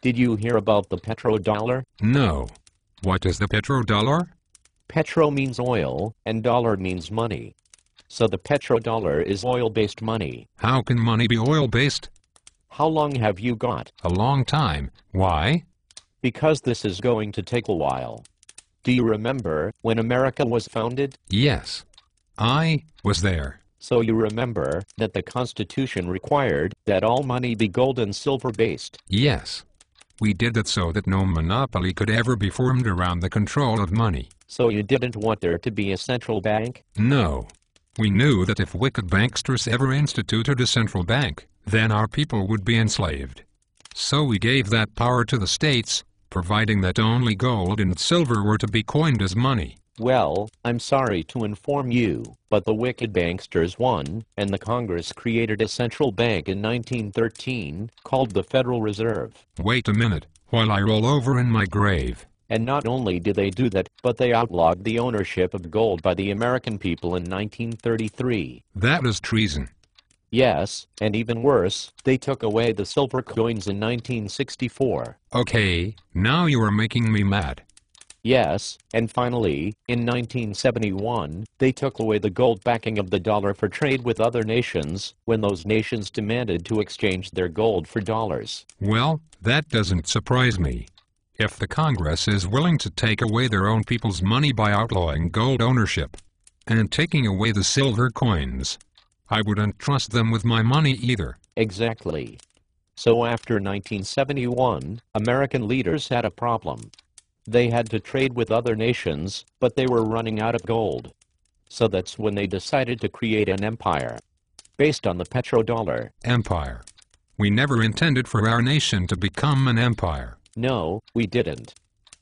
Did you hear about the petrodollar? No. What is the petrodollar? Petro means oil, and dollar means money. So the petrodollar is oil-based money. How can money be oil-based? How long have you got? A long time. Why? Because this is going to take a while. Do you remember when America was founded? Yes. I was there. So you remember that the Constitution required that all money be gold and silver-based. Yes. We did it so that no monopoly could ever be formed around the control of money. So you didn't want there to be a central bank? No. We knew that if wicked banksters ever instituted a central bank, then our people would be enslaved. So we gave that power to the states, providing that only gold and silver were to be coined as money. Well, I'm sorry to inform you, but the wicked banksters won, and the Congress created a central bank in 1913, called the Federal Reserve. Wait a minute, while I roll over in my grave. And not only did they do that, but they outlawed the ownership of gold by the American people in 1933. That is treason. Yes, and even worse, they took away the silver coins in 1964. Okay, now you are making me mad. Yes, and finally, in 1971, they took away the gold backing of the dollar for trade with other nations, when those nations demanded to exchange their gold for dollars. Well, that doesn't surprise me. If the Congress is willing to take away their own people's money by outlawing gold ownership and taking away the silver coins, I wouldn't trust them with my money either. Exactly. So after 1971, American leaders had a problem. They had to trade with other nations, but they were running out of gold. So that's when they decided to create an empire, based on the petrodollar. Empire. We never intended for our nation to become an empire. No, we didn't.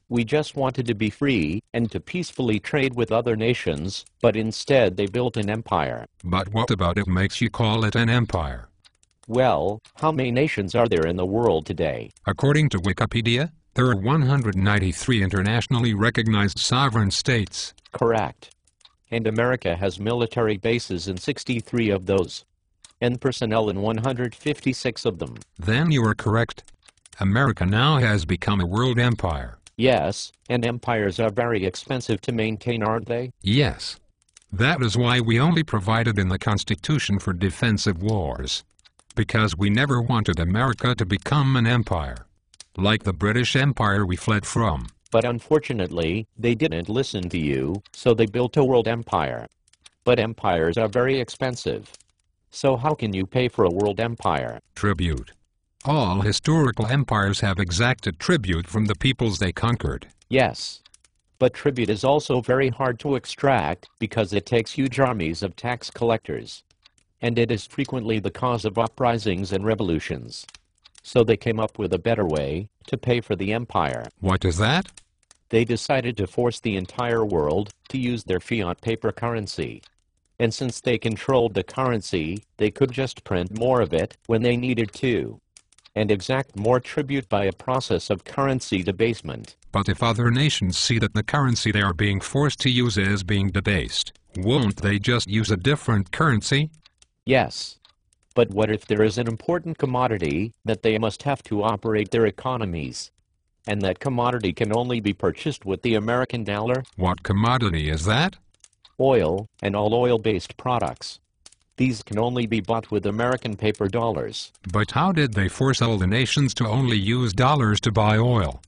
We just wanted to be free, and to peacefully trade with other nations, but instead they built an empire. But what about it makes you call it an empire? Well, how many nations are there in the world today? According to Wikipedia, there are 193 internationally recognized sovereign states. Correct. And America has military bases in 63 of those, and personnel in 156 of them. Then you are correct. America now has become a world empire. Yes, and empires are very expensive to maintain, aren't they? Yes. That is why we only provided in the Constitution for defensive wars. Because we never wanted America to become an empire, like the British Empire we fled from. But unfortunately, they didn't listen to you, so they built a world empire. But empires are very expensive. So how can you pay for a world empire? Tribute. All historical empires have exacted tribute from the peoples they conquered. Yes. But tribute is also very hard to extract because it takes huge armies of tax collectors. And it is frequently the cause of uprisings and revolutions. So they came up with a better way to pay for the empire. What is that? They decided to force the entire world to use their fiat paper currency. And since they controlled the currency, they could just print more of it when they needed to, and exact more tribute by a process of currency debasement. But if other nations see that the currency they are being forced to use is being debased, won't they just use a different currency? Yes. But what if there is an important commodity that they must have to operate their economies? And that commodity can only be purchased with the American dollar? What commodity is that? Oil, and all oil-based products. These can only be bought with American paper dollars. But how did they force all the nations to only use dollars to buy oil?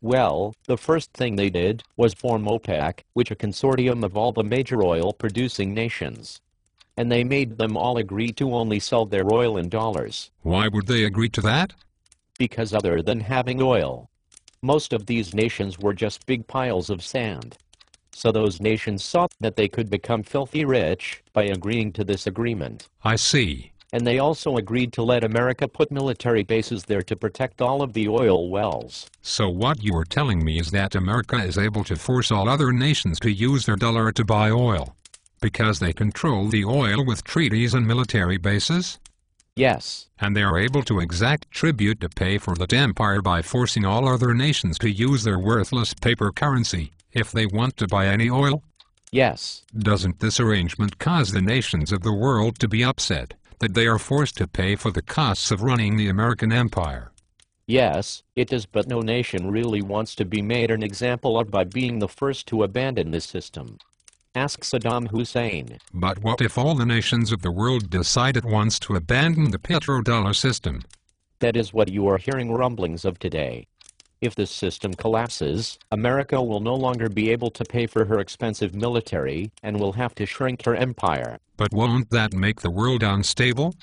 Well, the first thing they did was form OPEC, which is a consortium of all the major oil-producing nations. And they made them all agree to only sell their oil in dollars. Why would they agree to that? Because other than having oil, most of these nations were just big piles of sand. So those nations saw that they could become filthy rich by agreeing to this agreement. I see. And they also agreed to let America put military bases there to protect all of the oil wells. So what you are telling me is that America is able to force all other nations to use their dollar to buy oil, because they control the oil with treaties and military bases? Yes. And they are able to exact tribute to pay for that empire by forcing all other nations to use their worthless paper currency if they want to buy any oil? Yes. Doesn't this arrangement cause the nations of the world to be upset that they are forced to pay for the costs of running the American empire? Yes, it does, but no nation really wants to be made an example of by being the first to abandon this system. Ask Saddam Hussein. But what if all the nations of the world decide at once to abandon the petrodollar system? That is what you are hearing rumblings of today. If this system collapses, America will no longer be able to pay for her expensive military and will have to shrink her empire. But won't that make the world unstable?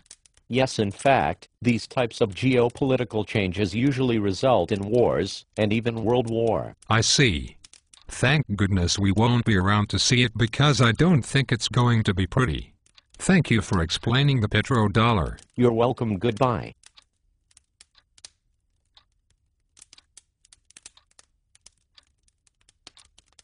Yes, in fact, these types of geopolitical changes usually result in wars, and even world war. I see. Thank goodness we won't be around to see it, because I don't think it's going to be pretty. Thank you for explaining the petrodollar. You're welcome. Goodbye.